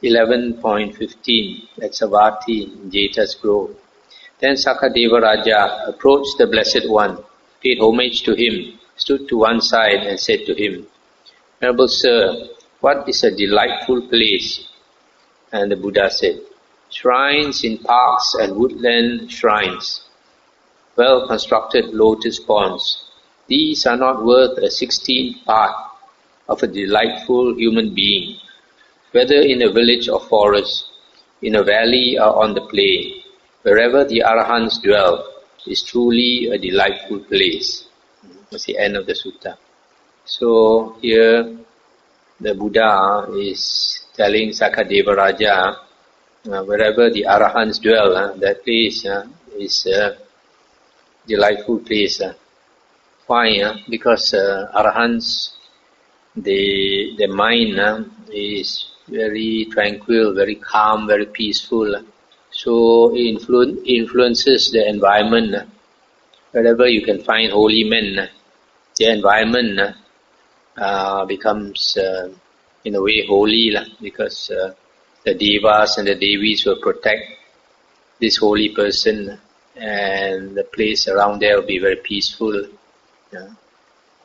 11.15 at Savatthi in Jeta's grove. Then Sakka-deva Raja approached the Blessed One, paid homage to him, stood to one side and said to him, "Noble Sir, what is a delightful place?" And the Buddha said, "Shrines in parks and woodland shrines, well-constructed lotus ponds. These are not worth a 16th part of a delightful human being, whether in a village or forest, in a valley or on the plain. Wherever the Arahants dwell is truly a delightful place." That's the end of the sutta. So here the Buddha is telling Sakka-deva Raja, wherever the Arahants dwell, that place is a delightful place. Why? Because Arahants, their mind is very tranquil, very calm, very peaceful. So it influences the environment. Wherever you can find holy men, the environment becomes in a way holy, because the Devas and the Devis will protect this holy person, and the place around there will be very peaceful.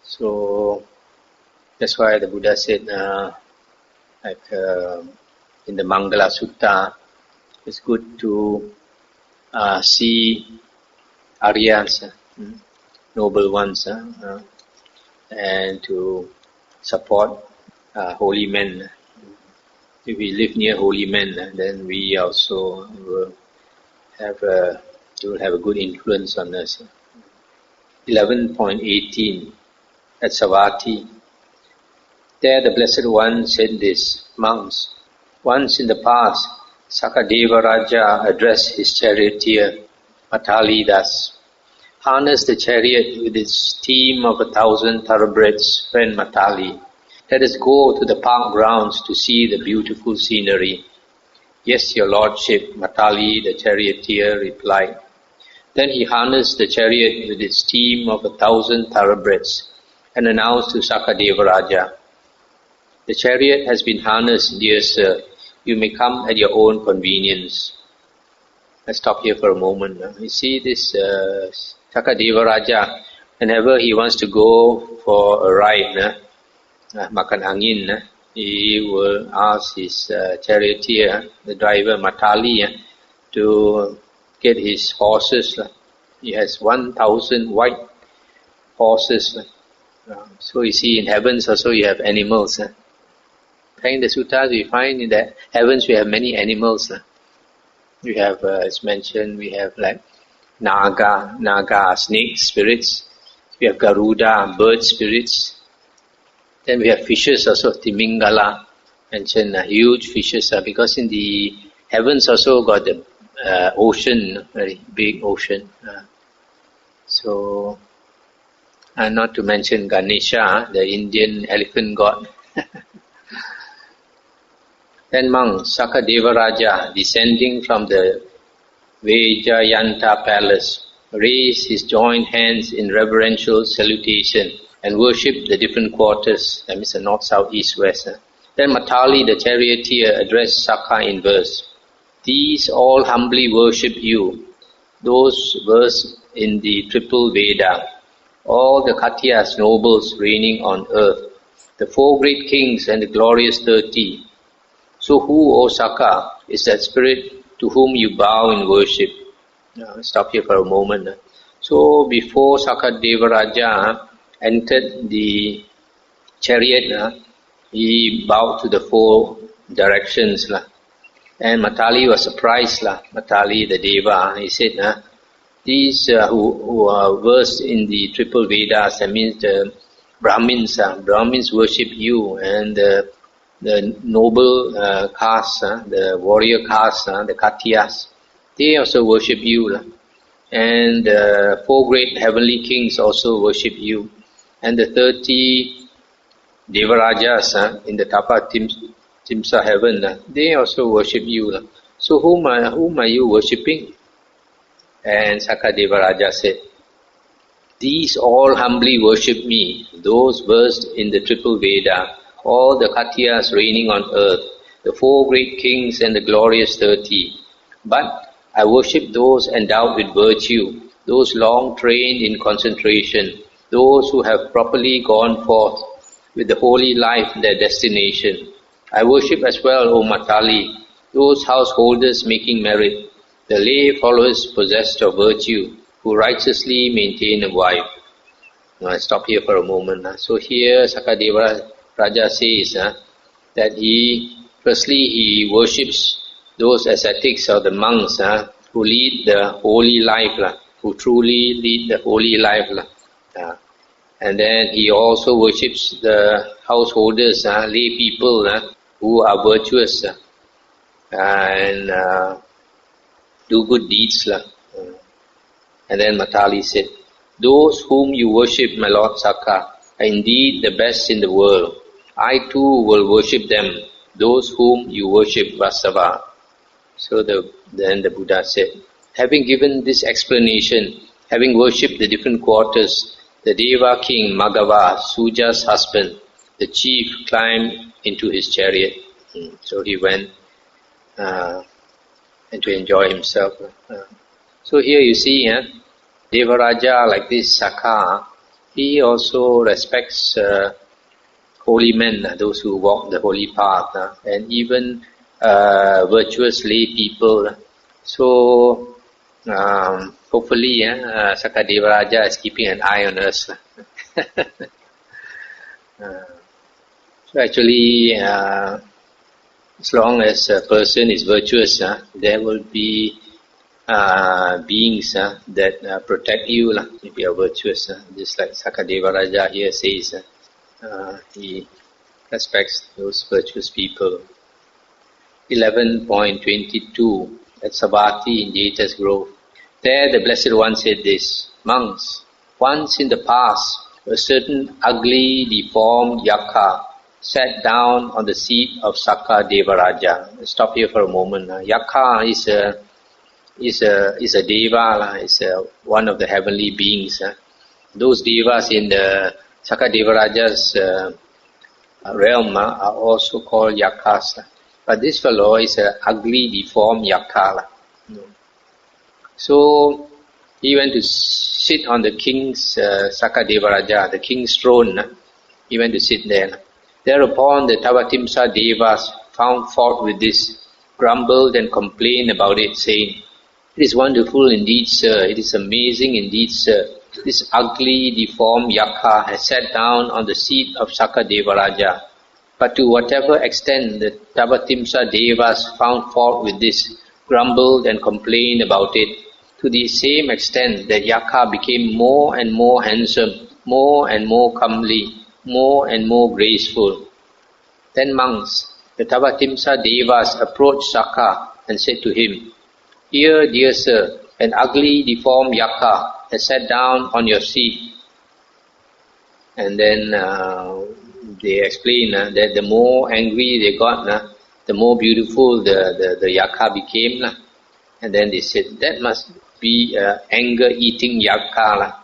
So that's why the Buddha said, in the Mangala Sutta, it's good to see Aryas, noble ones, and to support holy men. If we live near holy men, then we also will have a good influence on us. 11.18 at Savatthi. There the Blessed One said this, "Monks, once in the past, Sakka-deva Raja addressed his charioteer, Matali thus, 'Harness the chariot with its team of 1,000 thoroughbreds, friend Matali. Let us go to the park grounds to see the beautiful scenery.' 'Yes, your lordship,' Matali the charioteer replied. Then he harnessed the chariot with its team of 1,000 thoroughbreds and announced to Sakka-deva Raja, 'The chariot has been harnessed, dear sir. You may come at your own convenience.'" Let's stop here for a moment. You see this Sakka-deva Raja, whenever he wants to go for a ride, makan angin, he will ask his charioteer, the driver Matali, to get his horses. He has 1,000 white horses. So you see, in heavens also you have animals. In the suttas we find in the heavens we have many animals. We have, as mentioned, we have like Naga, snake spirits. We have Garuda, bird spirits. Then we have fishes also, Timingala, mentioned huge fishes, because in the heavens also got the ocean, very big ocean. So, and not to mention Ganesha, the Indian elephant god. Then monk Sakka-deva Raja, descending from the Vajayanta palace, raised his joined hands in reverential salutation and worshipped the different quarters, that means the north, south, east, west. Then Matali the charioteer addressed Sakka in verse, "These all humbly worship you, those versed in the triple Veda, all the Katyas nobles reigning on earth, the 4 great kings and the glorious 30. So who, O Sakka, is that spirit to whom you bow in worship?" Stop here for a moment. So before Sakka-deva Raja entered the chariot, he bowed to the 4 directions. And Matali was surprised. Matali the Deva, he said, these who are versed in the triple Vedas, that means the Brahmins worship you, and the noble caste, the warrior caste, the Katyas, they also worship you. And the 4 great heavenly kings also worship you. And the 30 Devarajas in the Tapa Timsa heaven, they also worship you. So whom are you worshipping? And Sakka-deva Raja said, "These all humbly worship me, those versed in the triple Veda, all the Katyas reigning on earth, the 4 great kings and the glorious 30. But I worship those endowed with virtue, those long trained in concentration, those who have properly gone forth with the holy life their destination. I worship as well, O Matali, those householders making merit, the lay followers possessed of virtue, who righteously maintain a wife. Now I stop here for a moment. So here Sakka-deva Raja says that he worships those ascetics or the monks who lead the holy life, who truly lead the holy life. And then he also worships the householders, lay people who are virtuous and do good deeds. And then Matali said, those whom you worship, my Lord Sakka, are indeed the best in the world. I too will worship them, those whom you worship, Vasava. So then the Buddha said, having given this explanation, having worshipped the different quarters, the Deva king Magava, Suja's husband, the chief, climbed into his chariot. So he went and to enjoy himself. So here you see, Devaraja like this Sakka, he also respects holy men, those who walk the holy path, and even virtuous lay people. So hopefully Sakka Devaraja is keeping an eye on us. So actually, as long as a person is virtuous, there will be beings that protect you if you are virtuous. Just like Sakka Devaraja here says, he respects those virtuous people. 11.22 at Savatthi in Jeta's Grove. There the Blessed One said this, monks, once in the past a certain ugly, deformed yakka sat down on the seat of Sakka Devaraja. Stop here for a moment. Yakka is a deva, is one of the heavenly beings. Those devas in the Sakka Devaraja's realm are also called yakkas. But this fellow is an ugly, deformed yakka. So he went to sit on the king's Sakka Devaraja, the king's throne. He went to sit there. Thereupon the Tavatimsa Devas found fault with this, grumbled and complained about it, saying, it is wonderful indeed, sir. It is amazing indeed, sir. This ugly, deformed yakka has sat down on the seat of Sakka Devaraja. But to whatever extent the Tavatimsa Devas found fault with this, grumbled and complained about it, to the same extent that yakka became more and more handsome, more and more comely, more and more graceful. Then monks, the Tavatimsa Devas approached Sakka and said to him, here, dear sir, an ugly, deformed yakka has sat down on your seat. And then they explain that the more angry they got, the more beautiful the yakka became. And then they said, that must be anger-eating yakka.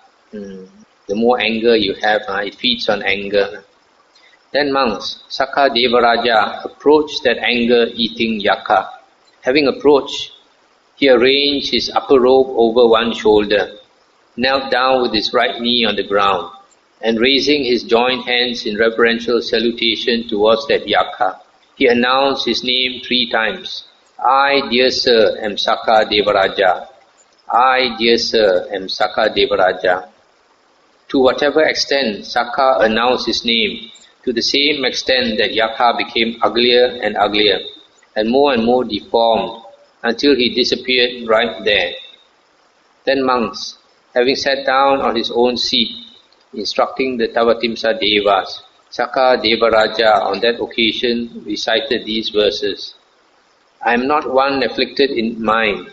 The more anger you have, it feeds on anger. Then monks, Sakka Devaraja approached that anger-eating yakka. Having approached, he arranged his upper robe over one shoulder, knelt down with his right knee on the ground, and raising his joined hands in reverential salutation towards that yakka, he announced his name 3 times. I, dear sir, am Sakka Devaraja. I, dear sir, am Sakka Devaraja. To whatever extent Sakka announced his name, to the same extent that yakka became uglier and uglier, and more deformed, until he disappeared right there. Then monks, having sat down on his own seat, instructing the Tavatimsa Devas, Sakka Devaraja on that occasion recited these verses. I am not one afflicted in mind,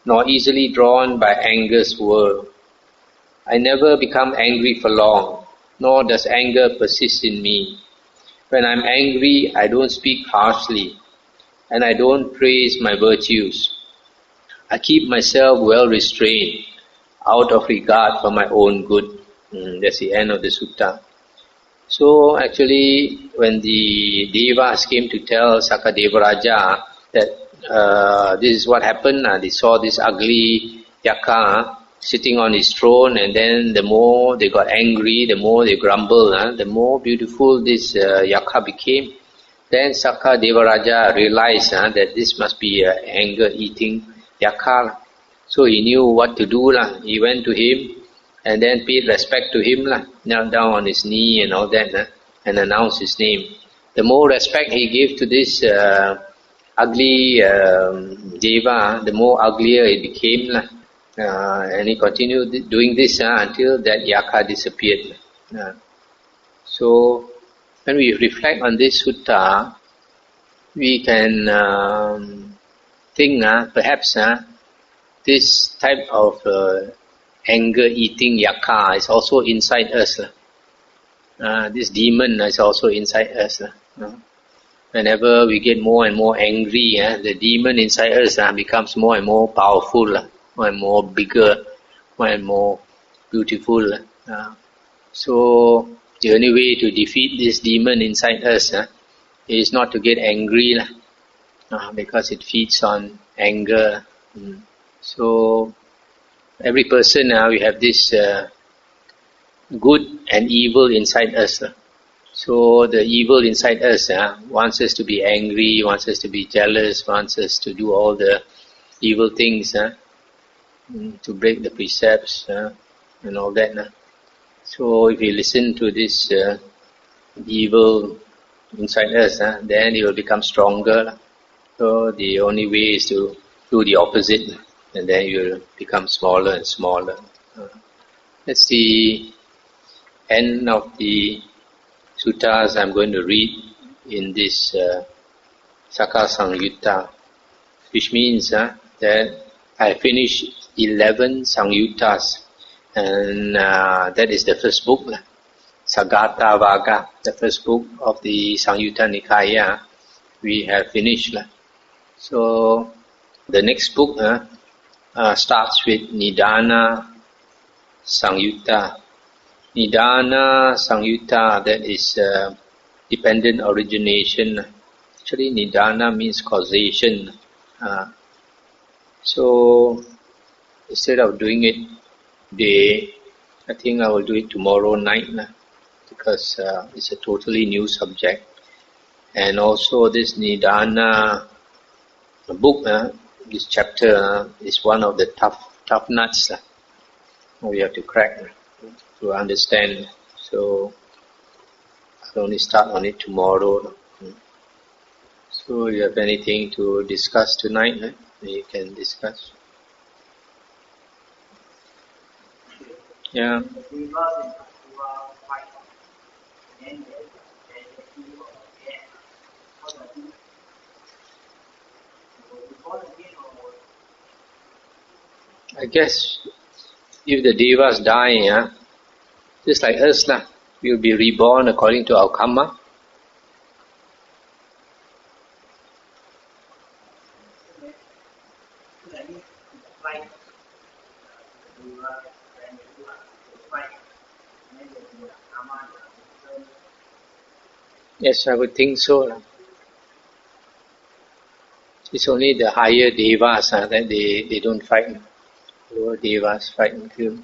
nor easily drawn by anger's whirl. I never become angry for long, nor does anger persist in me. When I am angry, I don't speak harshly, and I don't praise my virtues. I keep myself well restrained, out of regard for my own good. That's the end of the sutta. So actually, when the Devas came to tell Sakka-Devaraja that this is what happened, they saw this ugly Yaka sitting on his throne, and then the more they got angry, the more they grumbled, the more beautiful this Yaka became. Then Sakka-Devaraja realized that this must be an anger-eating Yaka. So he knew what to do. He went to him and then paid respect to him, knelt down on his knee and all that, and announced his name. The more respect he gave to this ugly Deva, the more uglier it became. And he continued doing this until that Yaka disappeared. So when we reflect on this sutta, we can think perhaps this type of anger-eating Yaka is also inside us. This demon is also inside us. Whenever we get more and more angry, the demon inside us becomes more and more powerful, more and more bigger, more and more beautiful. So the only way to defeat this demon inside us is not to get angry, because it feeds on anger. So every person we have this good and evil inside us. So the evil inside us wants us to be angry, wants us to be jealous, wants us to do all the evil things, to break the precepts and all that. So if we listen to this evil inside us, then it will become stronger. So the only way is to do the opposite, and then you will become smaller and smaller. That's the end of the suttas I'm going to read in this Sakka-samyutta, which means that I finished 11 samyuttas, and that is the first book, Sagata Vaga, the first book of the Samyutta Nikaya. We have finished. So the next book starts with Nidana Samyutta. Nidana Samyutta, that is dependent origination. Actually, Nidana means causation. So instead of doing it today, I think I will do it tomorrow night, because it's a totally new subject. And also this Nidana book, this chapter is one of the tough nuts we have to crack to understand. So I'll only start on it tomorrow. So you have anything to discuss tonight? You can discuss. Yeah. I guess if the Devas die, just like us, we will be reborn according to our karma. Yes, I would think so. It's only the higher Devas that they don't fight. Lower Devas fight and kill.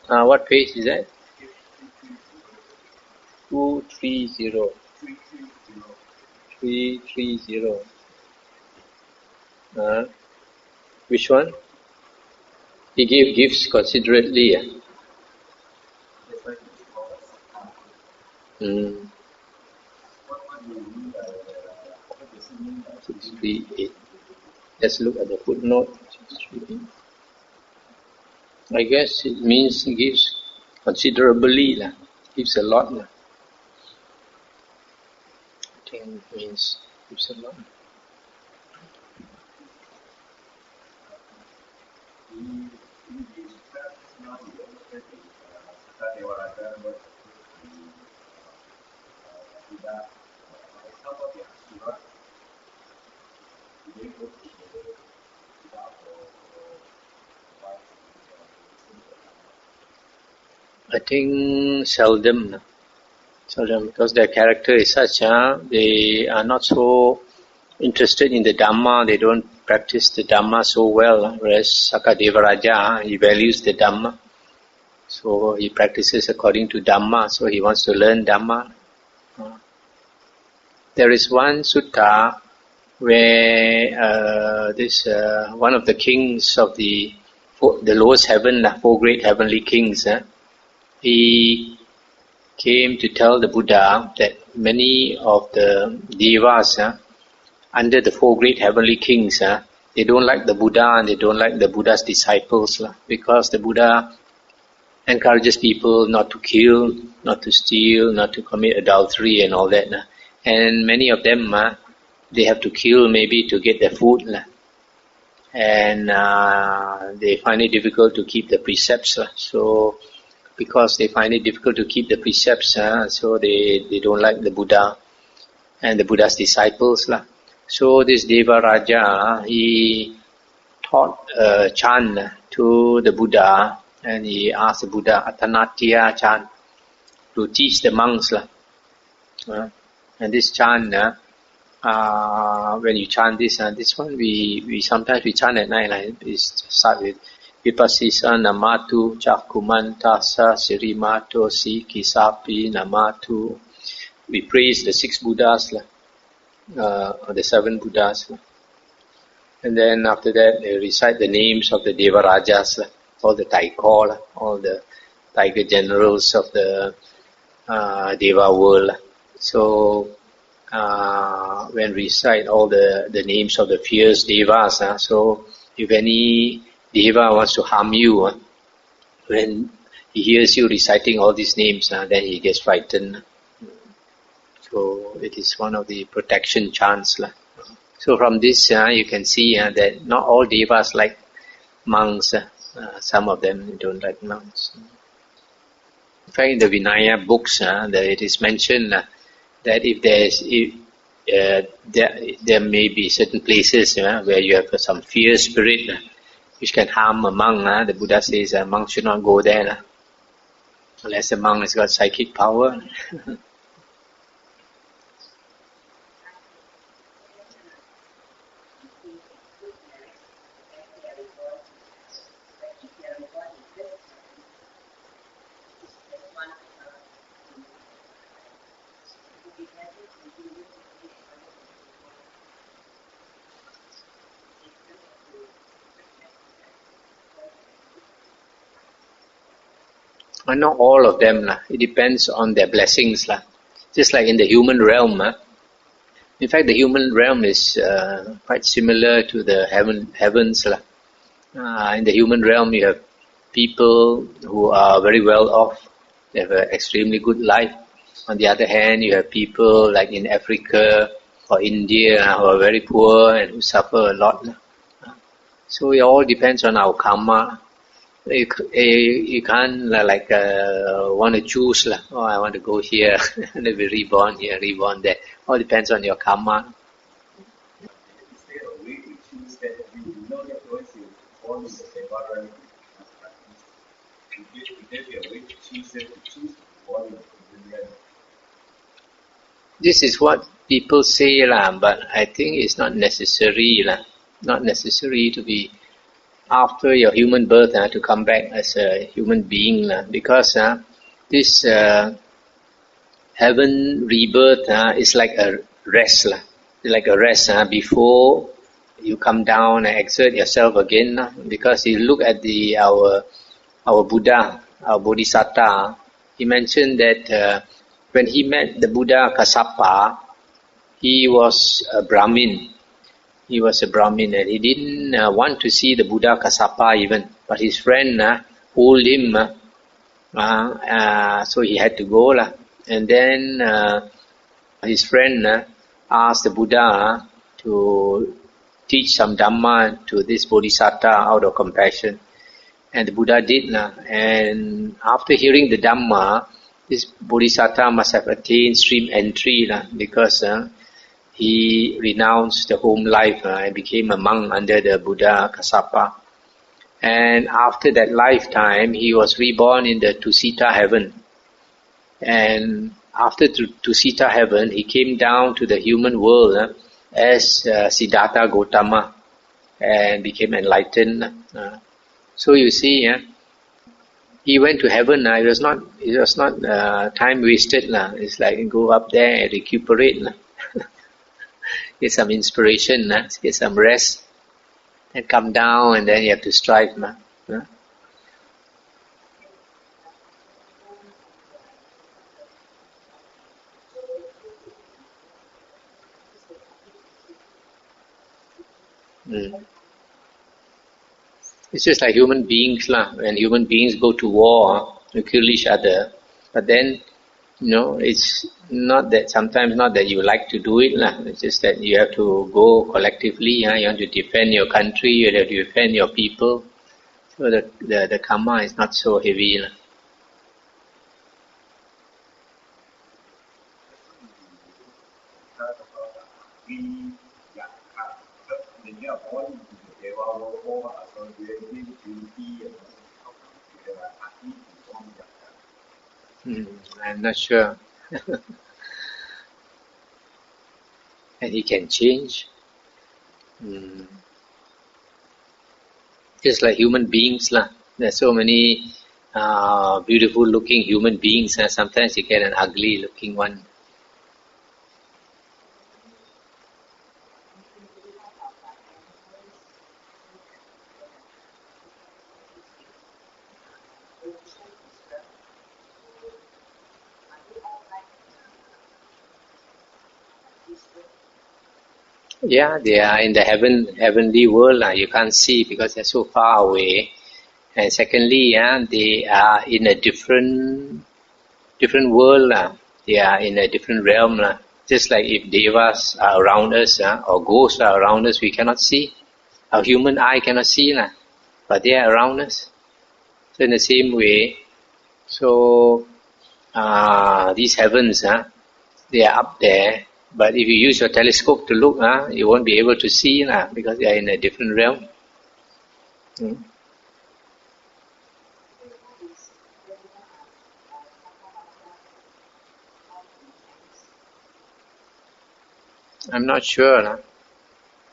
What page is that? 230. 330. Which one? He gave gifts considerately. 638. Let's look at the footnote. 638. I guess it means he gives considerably, gives a lot. I think it means gives a lot. I think seldom because their character is such, they are not so interested in the Dhamma, they don't practice the Dhamma so well, whereas Sakka-deva, he values the Dhamma, so he practices according to Dhamma, so he wants to learn Dhamma. There is one sutta where one of the kings of the lowest heaven, 4 great heavenly kings, he came to tell the Buddha that many of the Devas under the 4 great heavenly kings, they don't like the Buddha and they don't like the Buddha's disciples, because the Buddha encourages people not to kill, not to steal, not to commit adultery and all that. And many of them, they have to kill maybe to get their food. And they find it difficult to keep the precepts. So because they find it difficult to keep the precepts, so they don't like the Buddha and the Buddha's disciples. So this Deva Raja, he taught a chant to the Buddha, and he asked the Buddha, Atanatya chant, to teach the monks. And this chant, when you chant this one, we sometimes we chant at night. We start with Vipasisa namatu chakumantasa sirimato si kisapi namatu. We praise the 6 Buddhas, or the 7 Buddhas. And then after that, they recite the names of the Deva Rajas, all the Taikor, all the tiger generals of the Deva world. So when we recite all the names of the fierce Devas, so if any Deva wants to harm you, when he hears you reciting all these names, then he gets frightened. So it is one of the protection chants. So from this you can see that not all Devas like monks. Some of them don't like monks. In fact, in the Vinaya books, it is mentioned that there may be certain places where you have some fierce spirit which can harm a monk. The Buddha says a monk should not go there unless the monk has got psychic power. But not all of them. It depends on their blessings. Just like in the human realm. In fact, the human realm is quite similar to the heavens. In the human realm, you have people who are very well off. They have an extremely good life. On the other hand, you have people like in Africa or India who are very poor and who suffer a lot. So it all depends on our karma. You can't want to choose. Oh, I want to go here and be reborn here, reborn there. All depends on your karma. Is there a way to choose that? You know your choice, you born in the environment. Is there a way to choose that? To choose born in the environment. This is what people say, but I think it's not necessary. Not necessary to be after your human birth to come back as a human being, because this heaven rebirth is like a rest, before you come down and exert yourself again. Because you look at our Buddha, our Bodhisattva, he mentioned that when he met the Buddha Kassapa, he was a Brahmin. He was a Brahmin and he didn't want to see the Buddha Kassapa even. But his friend pulled him, so he had to go. And then his friend asked the Buddha to teach some Dhamma to this Bodhisattva out of compassion. And the Buddha did. And after hearing the Dhamma, this Bodhisattva must have attained stream entry because he renounced the home life and became a monk under the Buddha Kassapa. And after that lifetime, he was reborn in the Tusita heaven. And after Tusita heaven, he came down to the human world as Siddhartha Gautama and became enlightened. So you see, he went to heaven. It was not time wasted. It's like go up there and recuperate. Get some inspiration, get some rest, and come down, and then you have to strive. It's just like human beings. When human beings go to war, to kill each other, but then, it's not that, sometimes not that you like to do it. It's just that you have to go collectively. You want to defend your country, you have to defend your people. So the karma is not so heavy. I'm not sure. And he can change. Just like human beings. There's so many beautiful looking human beings. Sometimes you get an ugly looking one. Yeah, they are in the heavenly world. You can't see because they're so far away. And secondly, they are in a different world. They are in a different realm. Just like if devas are around us or ghosts are around us, we cannot see. Our human eye cannot see, but they are around us. So in the same way, these heavens, they are up there. But if you use your telescope to look, you won't be able to see because they are in a different realm. I'm not sure.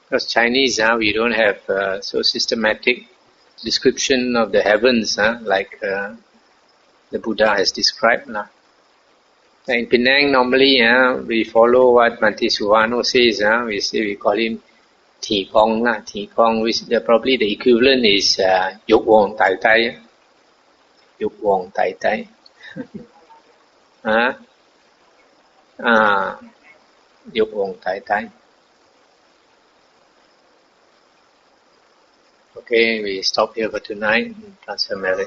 Because Chinese, we don't have so systematic description of the heavens like the Buddha has described. In Penang, normally we follow what Bhante Suvano says. We call him Thi Kong. Thi Kong, which probably the equivalent is Dục Wong Tai Tai. Dục Wong Tai Tai. Dục Wong Tai Tai. Okay, we stop here for tonight. Transfer marriage.